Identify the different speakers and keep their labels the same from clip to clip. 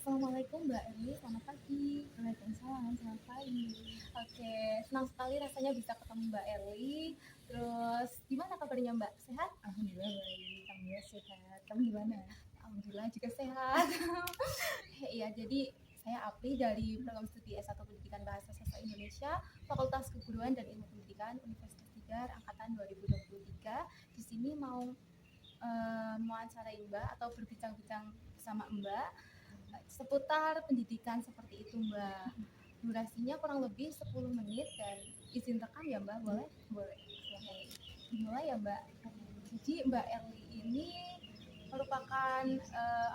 Speaker 1: Assalamualaikum Mbak Eli, selamat pagi.
Speaker 2: Waalaikumsalam, selamat pagi.
Speaker 1: Oke, senang sekali rasanya bisa ketemu Mbak Eli. Terus gimana kabarnya Mbak? Sehat?
Speaker 2: Alhamdulillah baik, alhamdulillah sehat. Kamu gimana?
Speaker 1: Alhamdulillah juga sehat. Iya, jadi saya Apri dari program studi S1 Pendidikan Bahasa Sastra Indonesia, Fakultas Keguruan dan Ilmu Pendidikan Universitas Tidar angkatan 2023. Di sini mau mewawancarai Mbak atau berbincang-bincang bersama Mbak seputar pendidikan seperti itu Mbak. Durasinya kurang lebih 10 menit dan izin rekam ya Mbak, boleh?
Speaker 2: Boleh.
Speaker 1: Oke, dimulai ya Mbak. Jadi Mbak Erli ini merupakan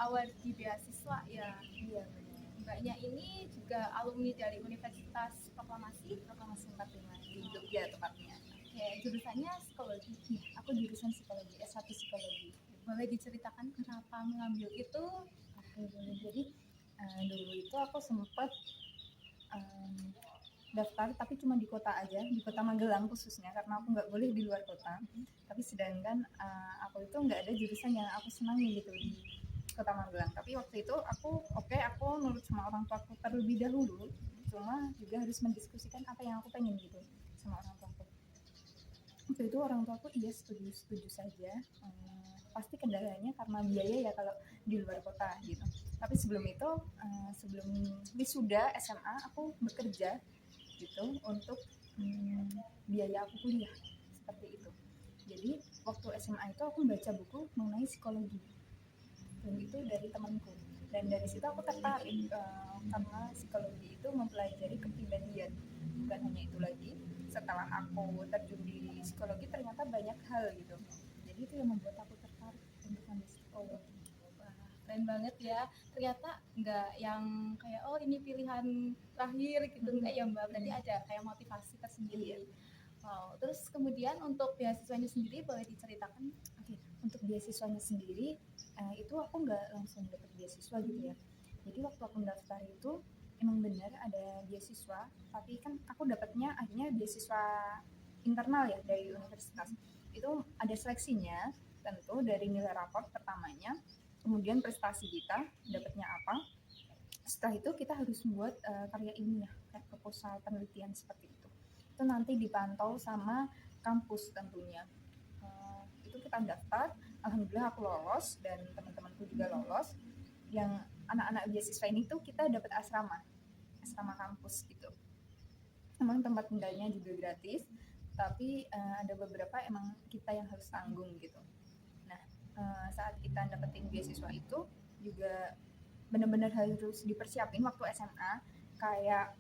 Speaker 1: awardee beasiswa ya.
Speaker 2: Iya benar.
Speaker 1: Mbaknya ini juga alumni dari Universitas Proklamasi.
Speaker 2: Proklamasi 45 di Jogja tepatnya.
Speaker 1: Oke, jurusannya psikologi.
Speaker 2: Iya, aku jurusan psikologi, S1 psikologi.
Speaker 1: Boleh diceritakan kenapa mengambil itu?
Speaker 2: Oke, boleh. Jadi dulu itu aku sempat daftar tapi cuma di kota aja, di kota Magelang khususnya karena aku nggak boleh di luar kota. Tapi sedangkan aku itu nggak ada jurusan yang aku senangi gitu di kota Magelang. Tapi waktu itu aku nurut sama orang tua aku terlebih dahulu, cuma juga harus mendiskusikan apa yang aku pengen gitu sama orang tua aku. Waktu itu orang tua aku setuju saja. Pasti kendalanya karena biaya ya kalau di luar kota gitu. Tapi sebelum itu sebelum wisuda SMA aku bekerja gitu untuk biaya aku kuliah seperti itu. Jadi waktu SMA itu aku baca buku mengenai psikologi dan itu dari temanku, dan dari situ aku tertarik karena psikologi itu mempelajari kepribadian. Bukan hanya itu lagi, setelah aku terjun di psikologi ternyata banyak hal gitu, jadi itu yang membuat aku tertarik untuk ambil psikologi.
Speaker 1: Keren banget ya, ternyata nggak yang kayak oh ini pilihan terakhir gitu, enggak ya Mbak, berarti ada kayak motivasi tersendiri. Wow, terus kemudian untuk beasiswanya sendiri boleh diceritakan?
Speaker 2: Oke, untuk beasiswanya sendiri itu aku nggak langsung dapat beasiswa gitu ya. Jadi waktu aku mendaftar itu emang benar ada beasiswa, tapi kan aku dapatnya akhirnya beasiswa internal ya dari universitas. Itu ada seleksinya, tentu dari nilai raport pertamanya, kemudian prestasi kita dapatnya apa. Setelah itu kita harus buat karya ilmiah kayak proposal penelitian seperti itu. Itu nanti dipantau sama kampus tentunya. Itu kita daftar, alhamdulillah aku lolos dan teman-temanku juga lolos. Yang anak-anak beasiswa ini tuh kita dapat asrama kampus gitu. Emang tempat tinggalnya juga gratis, tapi ada beberapa emang kita yang harus tanggung gitu. Nah, saat kita dapetin beasiswa itu juga benar-benar harus dipersiapin waktu SMA, kayak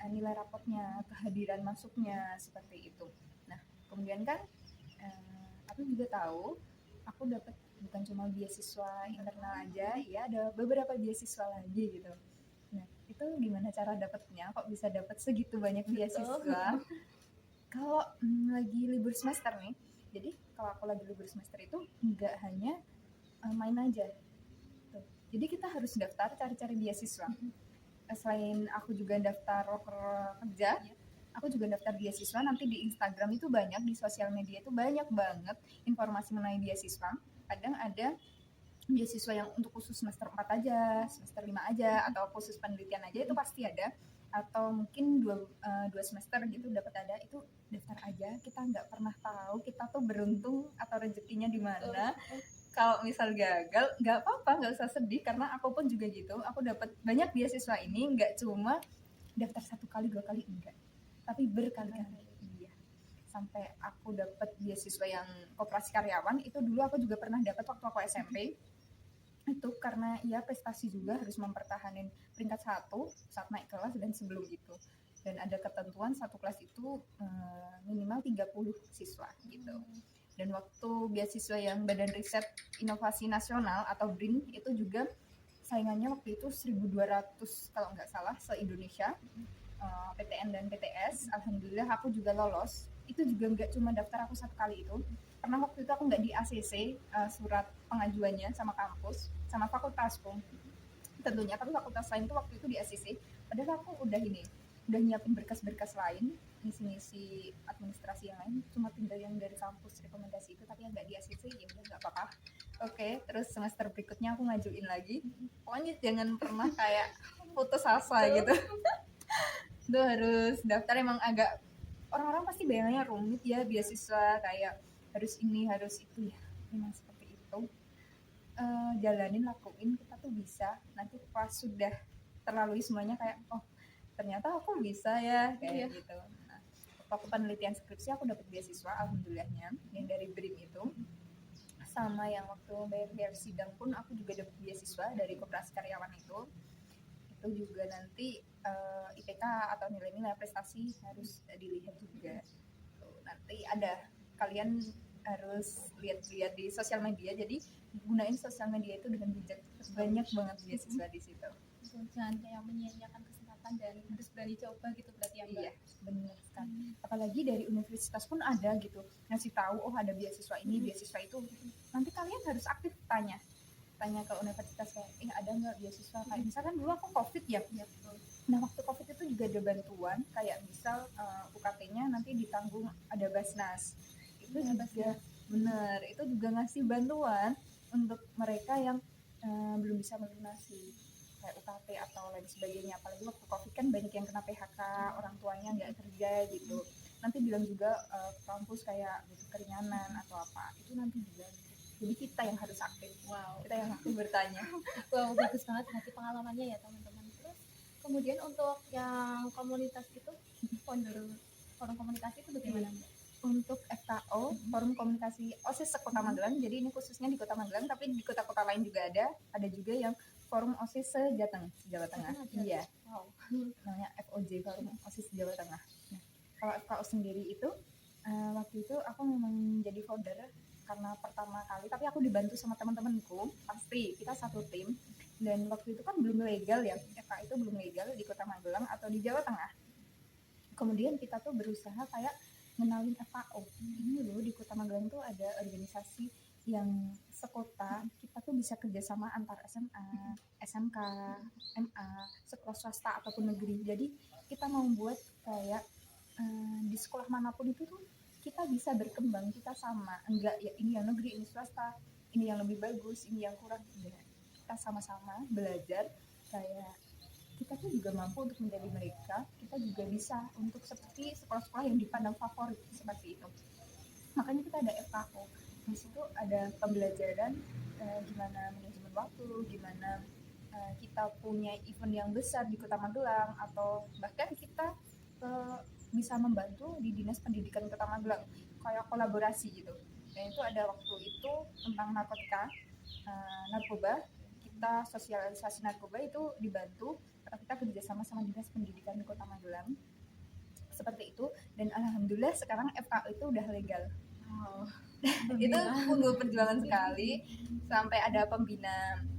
Speaker 2: nilai rapotnya, kehadiran masuknya seperti itu. Nah, kemudian kan aku juga tahu aku dapat bukan cuma beasiswa internal aja, ya ada beberapa beasiswa lagi gitu. Nah, itu gimana cara dapatnya? Kok bisa dapat segitu banyak beasiswa? Kalau lagi libur semester nih, jadi kalau aku lagi libur semester itu nggak hanya main aja. Tuh. Jadi kita harus daftar cari-cari beasiswa. Selain aku juga daftar loker kerja, aku juga daftar beasiswa. Nanti di Instagram itu banyak, di sosial media itu banyak banget informasi mengenai beasiswa. Kadang ada beasiswa yang untuk khusus semester 4 aja, semester 5 aja, atau khusus penelitian aja, itu pasti ada. Atau mungkin dua semester gitu dapat ada, itu daftar aja. Kita nggak pernah tahu kita tuh beruntung atau rezekinya di mana. Kalau misal gagal, nggak apa-apa, nggak usah sedih, karena aku pun juga gitu. Aku dapat banyak beasiswa ini, nggak cuma daftar 1 kali 2 kali, enggak, tapi berkali-kali. Iya, sampai aku dapat beasiswa yang koperasi karyawan. Itu dulu aku juga pernah dapat waktu aku SMP. Itu karena ya prestasi juga, harus mempertahankan peringkat 1 saat naik kelas dan sebelum itu. Dan ada ketentuan satu kelas itu minimal 30 siswa gitu. Dan waktu beasiswa yang Badan Riset Inovasi Nasional atau BRIN itu juga saingannya waktu itu 1.200 kalau nggak salah se-Indonesia, PTN dan PTS. Alhamdulillah aku juga lolos. Itu juga nggak cuma daftar aku 1 kali itu, karena waktu itu aku nggak di ACC surat pengajuannya sama kampus, sama fakultasku tentunya, tapi fakultas lain tuh waktu itu di ACC. Padahal aku udah nyiapin berkas-berkas lain, ngisi-ngisi administrasi yang lain, cuma tinggal yang dari kampus rekomendasi itu, tapi yang nggak di ACC ya udah nggak apa-apa. Oke, terus semester berikutnya aku ngajuin lagi. Pokoknya jangan pernah kayak putus asa gitu. Itu harus daftar, emang agak, orang-orang pasti bayangannya rumit ya beasiswa, kayak harus ini harus itu ya, memang seperti itu. Jalanin, lakuin, kita tuh bisa. Nanti pas sudah terlalui semuanya kayak oh ternyata aku bisa ya kayak gitu. Nah, waktu aku penelitian skripsi aku dapat beasiswa alhamdulillahnya yang dari BRIM itu, sama yang waktu bayar sidang pun aku juga dapat beasiswa dari koperasi karyawan itu juga nanti IPK atau nilai-nilai prestasi harus dilihat juga. Tuh, nanti ada, kalian harus lihat-lihat di sosial media, jadi gunain sosial media itu dengan bijak, banyak banget beasiswa di situ.
Speaker 1: Jangan kayak menyia-nyiakan kesempatan dan harus berani coba gitu berarti ya Mbak.
Speaker 2: Iya, benar sekali. Apalagi dari universitas pun ada gitu ngasih tahu oh ada beasiswa ini, beasiswa itu. Nanti kalian harus aktif tanya ke universitas kayak ada nggak beasiswa, kayak misalkan dulu aku covid ya. Nah waktu covid itu juga ada bantuan kayak misal UKT-nya nanti ditanggung, ada Basnas itu juga bener, itu juga ngasih bantuan untuk mereka yang belum bisa melunasi kayak UKT atau lain sebagainya. Apalagi waktu covid kan banyak yang kena PHK, orang tuanya nggak kerja gitu, nanti bilang juga ke kampus kayak butuh keringanan atau apa, itu nanti juga. Jadi kita yang harus aktif, kita yang aktif bertanya.
Speaker 1: Wow, bagus banget nanti pengalamannya ya teman-teman. Terus kemudian untuk yang komunitas itu, forum komunikasi itu bagaimana Mbak?
Speaker 2: Untuk FKO, forum komunikasi OSIS sekota Magelang, jadi ini khususnya di kota Magelang, tapi di kota-kota lain juga ada juga yang forum OSIS se-Jateng, Jawa Tengah. Iya.
Speaker 1: Wow.
Speaker 2: Namanya FOJ, forum OSIS Jawa Tengah. Nah, kalau FKO sendiri itu waktu itu aku memang jadi founder karena pertama kali, tapi aku dibantu sama teman-temanku, pasti kita satu tim. Dan waktu itu kan belum legal ya, FKO itu belum legal di kota Magelang atau di Jawa Tengah. Kemudian kita tuh berusaha kayak mengenalin FKO. Ini loh di kota Magelang tuh ada organisasi yang sekota, kita tuh bisa kerjasama antar SMA, SMK, MA, sekolah swasta ataupun negeri. Jadi kita mau buat kayak di sekolah manapun itu tuh kita bisa berkembang, kita sama, enggak ya ini yang negeri, ini swasta, ini yang lebih bagus, ini yang kurang. Kita sama-sama belajar kayak kita tuh juga mampu untuk menjadi mereka, kita juga bisa untuk seperti sekolah-sekolah yang dipandang favorit seperti itu. Makanya kita ada FKO, di situ ada pembelajaran gimana manajemen waktu, gimana kita punya event yang besar di kota Magelang, atau bahkan kita bisa membantu di dinas pendidikan kota Magelang kayak kolaborasi gitu. Dan itu ada waktu itu tentang narkoba, kita sosialisasi narkoba itu dibantu, kita kerjasama sama dinas pendidikan di kota Magelang seperti itu. Dan alhamdulillah sekarang FKO itu udah legal. Itu sungguh perjuangan sekali, sampai ada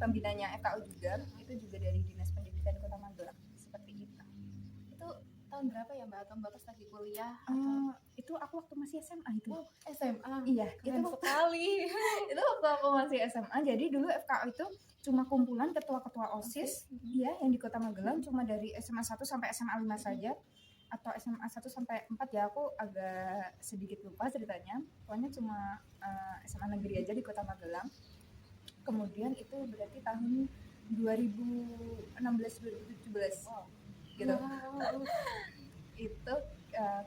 Speaker 2: pembinanya FKO juga, itu juga dari dinas pendidikan kota Magelang seperti itu.
Speaker 1: Itu tahun berapa ya Mbak? Atau Mbak pas lagi kuliah?
Speaker 2: Itu aku waktu masih SMA itu.
Speaker 1: SMA.
Speaker 2: Iya,
Speaker 1: keren sekali.
Speaker 2: Itu waktu aku masih SMA. Jadi dulu FKO itu cuma kumpulan ketua-ketua OSIS ya yang di kota Magelang, cuma dari SMA 1 sampai SMA 5 saja, atau SMA 1 sampai 4 ya, aku agak sedikit lupa ceritanya. Pokoknya cuma SMA negeri aja di kota Magelang. Kemudian itu berarti tahun 2016-2017 gitu. Itu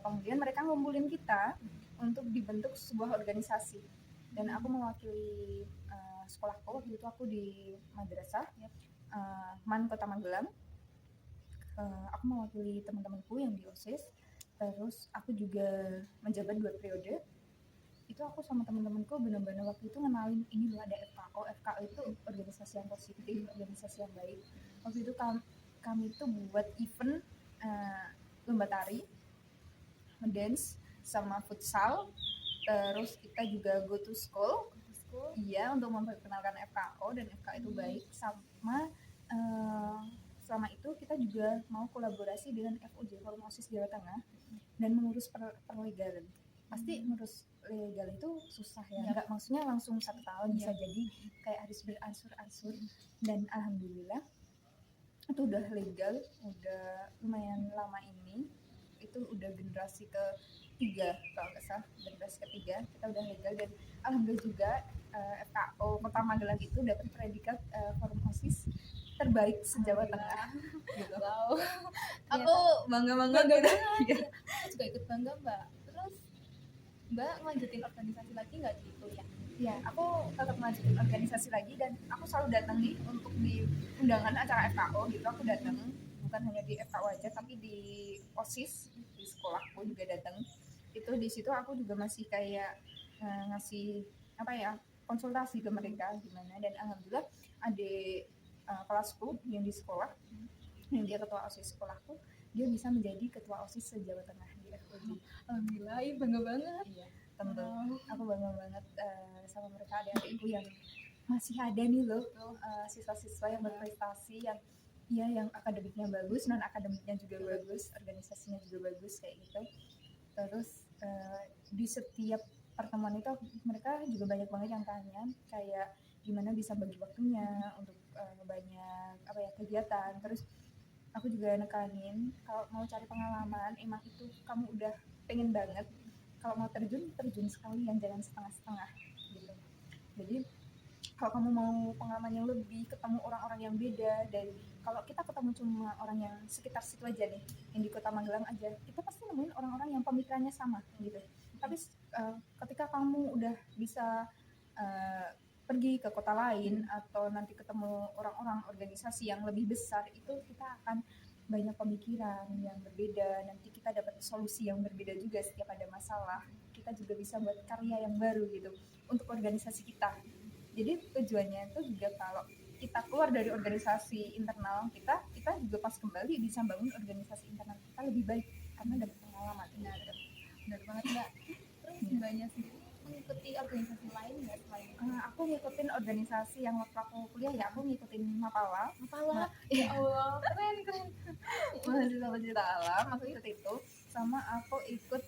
Speaker 2: kemudian mereka ngumpulin kita untuk dibentuk sebuah organisasi, dan aku mewakili sekolahku. Waktu itu aku di madrasah MAN Kota Magelang. Aku mewakili teman-temanku yang di OSIS, terus aku juga menjabat 2 periode. Itu aku sama teman-temanku benar-benar waktu itu ngenalin ini loh ada FKO. FKO itu organisasi yang positif, organisasi yang baik. Waktu itu kami tuh buat event lomba tari, dance, sama futsal. Terus kita juga go to school. Iya, untuk memperkenalkan FKO, dan FKO itu baik. Sama selama itu kita juga mau kolaborasi dengan FOJ, Forum OSIS Jawa Tengah, dan mengurus perlegalan. Pasti ngurus legal itu susah ya, nggak maksudnya langsung 1 tahun, bisa jadi kayak harus beransur-ansur. Dan alhamdulillah itu udah legal, udah lumayan lama ini. Itu udah generasi ke-3 kalau nggak salah, generasi ke-3 kita udah legal. Dan alhamdulillah juga FKO Kota Magelang itu dapat predikat forum OSIS terbaik se-Jawa Tengah gitu.
Speaker 1: Wow,
Speaker 2: Aku bangga
Speaker 1: bangga
Speaker 2: gitu.
Speaker 1: banget.
Speaker 2: Iya.
Speaker 1: Aku juga ikut bangga Mbak. Terus Mbak ngelanjutin organisasi lagi nggak di kuliah?
Speaker 2: Ya, aku tetap ngajuin organisasi lagi dan aku selalu datang nih untuk di undangan acara FKO gitu. Aku datang bukan hanya di FKO aja tapi di OSIS di sekolahku juga datang. Itu di situ aku juga masih kayak ngasih apa ya konsultasi ke mereka gimana, dan alhamdulillah adik kelasku yang di sekolah yang dia ketua OSIS sekolahku, dia bisa menjadi ketua OSIS se-Jawa Tengah di FUJ.
Speaker 1: Alhamdulillah, bangga banget.
Speaker 2: Iya, tentu.
Speaker 1: Wow.
Speaker 2: Aku bangga banget sama mereka, adik-adikku yang masih ada nih loh, siswa-siswa yang berprestasi, yang ya yang akademiknya bagus, non akademiknya juga bagus, organisasinya juga bagus kayak gitu. Terus di setiap pertemuan itu mereka juga banyak banget yang tanya kayak gimana bisa bagi waktunya untuk banyak apa ya kegiatan. Terus aku juga nekanin kalau mau cari pengalaman emang itu kamu udah pengen banget, kalau mau terjun sekalian, jangan setengah-setengah gitu. Jadi kalau kamu mau pengalaman yang lebih, ketemu orang-orang yang beda, dan kalau kita ketemu cuma orang yang sekitar situ aja nih, yang di Kota Magelang aja, kita pasti nemuin orang-orang yang pemikirannya sama gitu. Tapi ketika kamu udah bisa pergi ke kota lain atau nanti ketemu orang-orang organisasi yang lebih besar, itu kita akan banyak pemikiran yang berbeda, nanti kita dapat solusi yang berbeda juga setiap ada masalah, kita juga bisa buat karya yang baru gitu untuk organisasi kita. Jadi tujuannya itu juga kalau kita keluar dari organisasi internal kita juga pas kembali bisa bangun organisasi internal kita lebih baik karena dapat pengalaman.
Speaker 1: Benar banget Mbak. Terus Mbaknya sendiri mengikuti organisasi lain nggak selain itu?
Speaker 2: Aku ngikutin organisasi yang waktu aku kuliah ya, aku ngikutin Mapala.
Speaker 1: Apalah, ya Allah, keren.
Speaker 2: Mahasiswa pencinta alam, aku ikut itu, sama aku ikut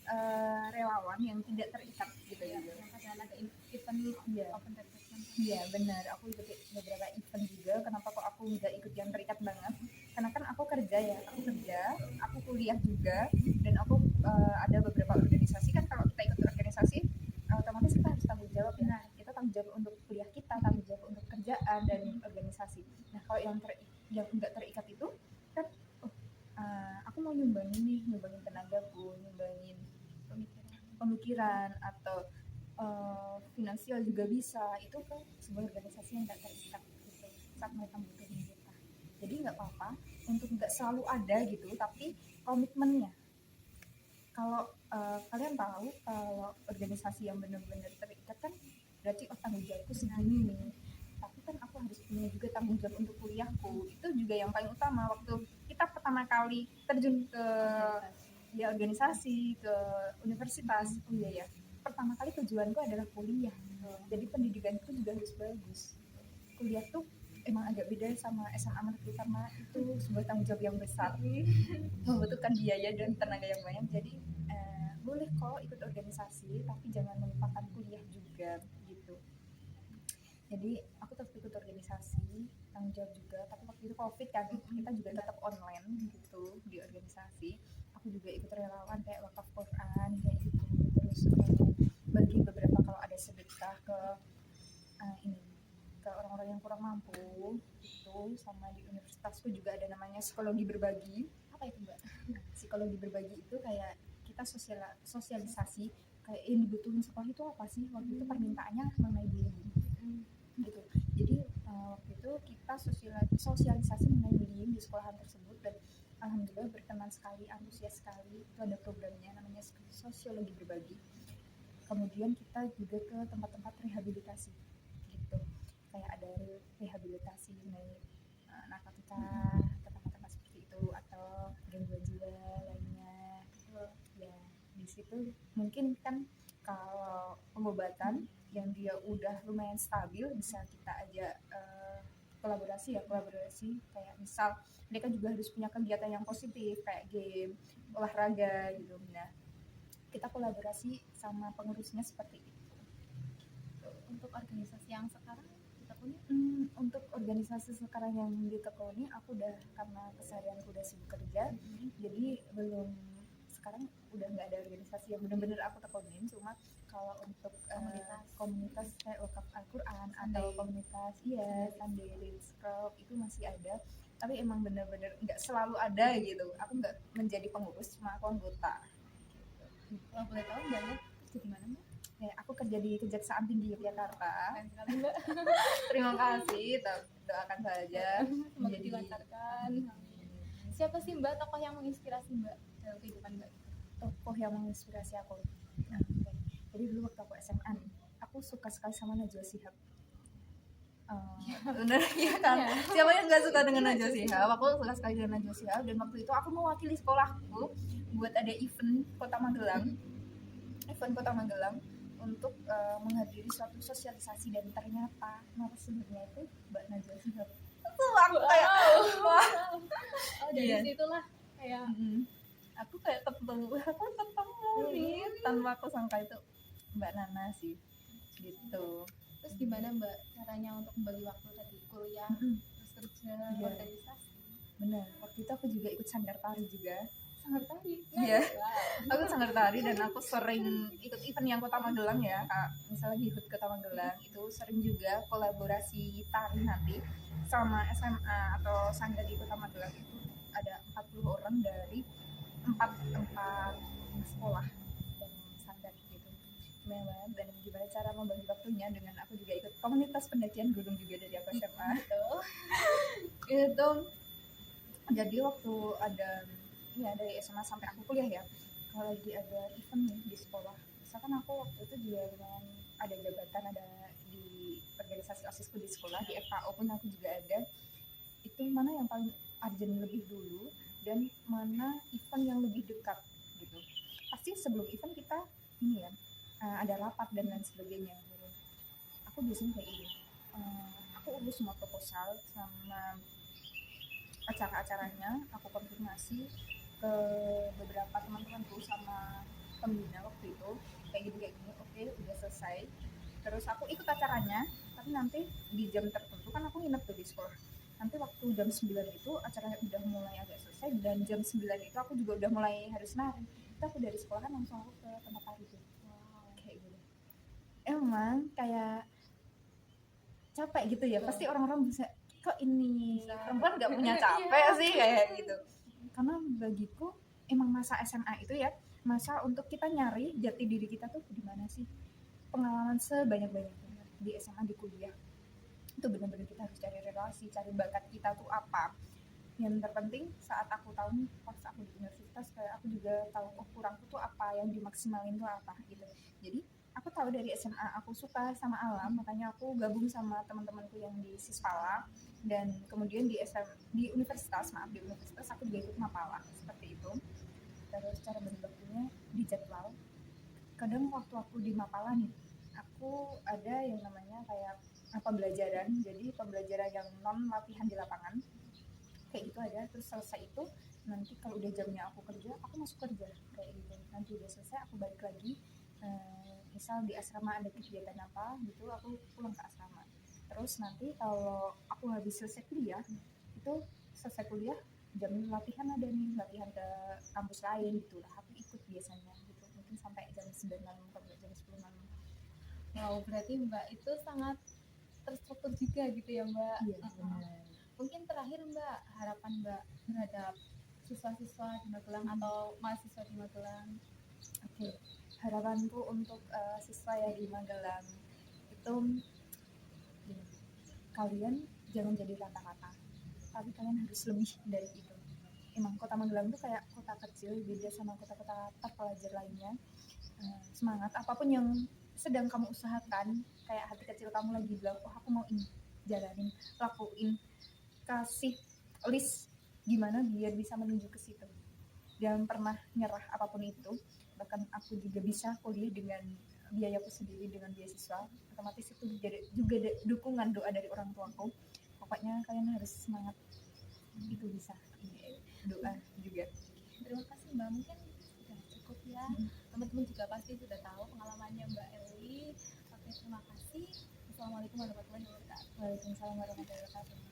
Speaker 2: relawan yang tidak terikat gitu ya.
Speaker 1: Yang kadang ada event
Speaker 2: Iya.
Speaker 1: open recruitment.
Speaker 2: Iya benar, aku ikut beberapa event juga. Kenapa kok aku nggak ikut yang terikat banget? Karena kan aku kerja ya, aku kuliah juga, dan aku ada beberapa organisasi. Kan kalau kita ikut organisasi, otomatis kita harus tanggung jawab ya. Kita tanggung jawab untuk kuliah kita, tanggung jawab untuk kerjaan dan organisasi. Nah kalau yang nggak terikat itu kan, aku mau nyumbangin tenagaku, nyumbangin pemikiran atau finansial juga bisa, itu kan sebuah organisasi yang tidak terikat gitu saat mereka membutuhkan kita. Jadi nggak apa-apa untuk nggak selalu ada gitu, tapi komitmennya. Kalau kalian tahu kalau organisasi yang benar-benar terikat kan berarti tanggung jawabku segini nih, tapi kan aku harus punya juga tanggung jawab untuk kuliahku. Itu juga yang paling utama waktu kita pertama kali terjun ke ya organisasi, ke universitas. Oh iya ya, pertama kali tujuanku adalah kuliah, jadi pendidikanku juga harus bagus. Kuliah tuh emang agak beda sama SMA menurutku karena itu sebuah tanggung jawab yang besar, membutuhkan biaya dan tenaga yang banyak. Jadi boleh kok ikut organisasi tapi jangan melupakan kuliah juga gitu. Jadi aku tetap ikut organisasi, tanggung jawab juga, tapi waktu itu COVID kan, kita juga tetap online gitu di organisasi. Aku juga ikut relawan kayak wakaf Quran kayak gitu, terus bagi beberapa kalau ada sedekah ke ke orang-orang yang kurang mampu gitu. Sama di universitasku juga ada namanya psikologi berbagi.
Speaker 1: Apa itu Mbak?
Speaker 2: Psikologi berbagi itu kayak kita sosialisasi kayak yang dibutuhin sekolah itu apa sih. Waktu itu permintaannya mengenai bullying gitu. Jadi waktu itu kita sosialisasi mengenai bullying di sekolahan tersebut, dan alhamdulillah berkenan sekali, antusias sekali. Itu ada programnya namanya sosiologi berbagi. Kemudian kita juga ke tempat-tempat rehabilitasi gitu, kayak ada rehabilitasi mengenai narkotika, tempat-tempat seperti itu, atau gangguan jiwa lainnya. Ya di situ mungkin kan kalau pengobatan yang dia udah lumayan stabil bisa kita aja kolaborasi kayak misal mereka juga harus punya kegiatan yang positif kayak game, olahraga gitu. Nah kita kolaborasi sama pengurusnya seperti itu.
Speaker 1: Untuk organisasi yang sekarang ditekuni?
Speaker 2: Untuk organisasi sekarang yang ditekuni, aku udah karena keseharianku udah sibuk kerja, jadi belum, sekarang udah nggak ada organisasi yang benar-benar aku tekunin. Cuma kalau untuk komunitas kayak wakaf Al-Quran atau komunitas, iya Sunday Reels Club itu masih ada, tapi emang bener-bener nggak selalu ada gitu. Aku nggak menjadi pengurus, cuma aku anggota.
Speaker 1: Kalau boleh tahu mbaknya kerja di mana mbak?
Speaker 2: Ya, aku kerja di Kejaksaan Tinggi Yogyakarta.
Speaker 1: Keren sekali mbak.
Speaker 2: Terima kasih, doakan saja
Speaker 1: Semoga
Speaker 2: menjadi
Speaker 1: dilancarkan. Siapa sih mbak tokoh yang menginspirasi mbak dalam kehidupan mbak?
Speaker 2: tokoh yang menginspirasi aku. Nah, jadi dulu waktu aku SMA nih, aku suka sekali sama Najwa Shihab. Bener ya kan?
Speaker 1: Iya.
Speaker 2: Siapa yang nggak suka dengan Najwa Shihab? Aku suka sekali dengan Najwa Shihab, dan waktu itu aku mewakili sekolahku buat ada event Kota Magelang untuk menghadiri suatu sosialisasi, dan ternyata narasumbernya itu Mbak Najwa Shihab. Itu aku kayak wah.
Speaker 1: Oh dari
Speaker 2: Iya.
Speaker 1: situlah kayak
Speaker 2: Aku kayak ketemu nih tanpa aku sangka itu Mbak Nana sih gitu.
Speaker 1: terus gimana mbak caranya untuk membagi waktu tadi kuliah terus kerja
Speaker 2: Iya.
Speaker 1: organisasi
Speaker 2: Benar, waktu itu aku juga ikut sanggar tari juga.
Speaker 1: sangat tadi
Speaker 2: Iya. Aku sanggar tari dan aku sering ikut event yang Kota Magelang ya, Kak. Misalnya di HUT Kota Magelang itu sering juga kolaborasi tari nanti sama SMA atau sanggar di Kota Magelang. Itu ada 40 orang dari empat sekolah dan sanggar gitu. Gimana banget, dan gimana cara membagi waktunya dengan aku juga ikut komunitas pendakian gunung juga dari aku SMA. Itu jadi waktu ada dari SMA sampai aku kuliah ya, kalau lagi ada event nih di sekolah, misalkan aku waktu itu juga dengan ada jabatan, ada di organisasi OSISku di sekolah, di FKO pun aku juga ada, itu mana yang paling urgent lebih dulu dan mana event yang lebih dekat gitu. Pasti sebelum event kita ini ya ada rapat dan lain sebagainya gitu. Aku biasanya kayak ini, aku urus semua proposal sama acara-acaranya, aku konfirmasi ke beberapa teman-temanku sama pembina waktu itu kayak gini, oke udah selesai, terus aku ikut acaranya, tapi nanti di jam tertentu kan aku nginep tuh di sekolah, nanti waktu jam 9 itu acaranya udah mulai agak selesai, dan jam 9 itu aku juga udah mulai harus nari, itu aku dari sekolahan langsung aku ke tempat tari tuh. Kayak gitu, emang kayak capek gitu ya, pasti orang-orang bisa kok ini perempuan nggak punya capek sih kayak gitu, karena bagiku emang masa SMA itu ya masa untuk kita nyari jati diri kita tuh di mana sih, pengalaman sebanyak-banyaknya di SMA, di kuliah itu benar-benar kita harus cari relasi, cari bakat kita tuh apa. Yang terpenting saat aku tahu nih, pas aku di universitas kayak aku juga tahu kurangku tuh apa, yang dimaksimalin tuh apa gitu. Jadi aku tahu dari SMA aku suka sama alam, makanya aku gabung sama teman-temanku yang di Sispala, dan kemudian di universitas aku juga ikut Mapala seperti itu. Terus cara bagi waktunya di jadwal, kadang waktu aku di Mapala nih, aku ada yang namanya kayak pembelajaran, jadi pembelajaran yang non latihan di lapangan kayak gitu ada. Terus selesai itu nanti kalau udah jamnya aku kerja, aku masuk kerja kayak gitu. Nanti udah selesai aku balik lagi, misal di asrama ada kegiatan apa gitu, aku pulang ke asrama. Terus nanti kalau aku habis selesai kuliah, itu selesai kuliah jam latihan ada nih, latihan ke kampus lain gitu lah, aku ikut biasanya gitu, mungkin sampai jam 9 malam sampai jam 10 malam.
Speaker 1: wow berarti mbak itu sangat terstruktur juga gitu ya mbak.
Speaker 2: Iya benar.
Speaker 1: Mungkin terakhir mbak, harapan mbak terhadap siswa-siswa di Magelang atau mahasiswa di Magelang.
Speaker 2: Oke, harapanku untuk siswa yang di Magelang itu, kalian jangan jadi rata-rata, tapi kalian harus lebih dari itu. Emang kota Magelang tuh kayak kota kecil, beda sama kota-kota terpelajar lainnya. Semangat apapun yang sedang kamu usahakan, kayak hati kecil kamu lagi bilang, oh aku mau ini, jalanin, lakuin, kasih list gimana biar bisa menuju ke situ. Jangan pernah nyerah apapun itu. Bahkan aku juga bisa kuliah dengan biayaku sendiri, dengan beasiswa, otomatis itu juga dukungan doa dari orang tuaku. Pokoknya kalian harus semangat, itu bisa doa juga.
Speaker 1: Terima kasih mbak, mungkin sudah cukup ya. Teman-teman juga pasti sudah tahu pengalamannya mbak Eli. Oke, terima kasih. Assalamualaikum warahmatullahi wabarakatuh.
Speaker 2: Waalaikumsalam warahmatullahi wabarakatuh.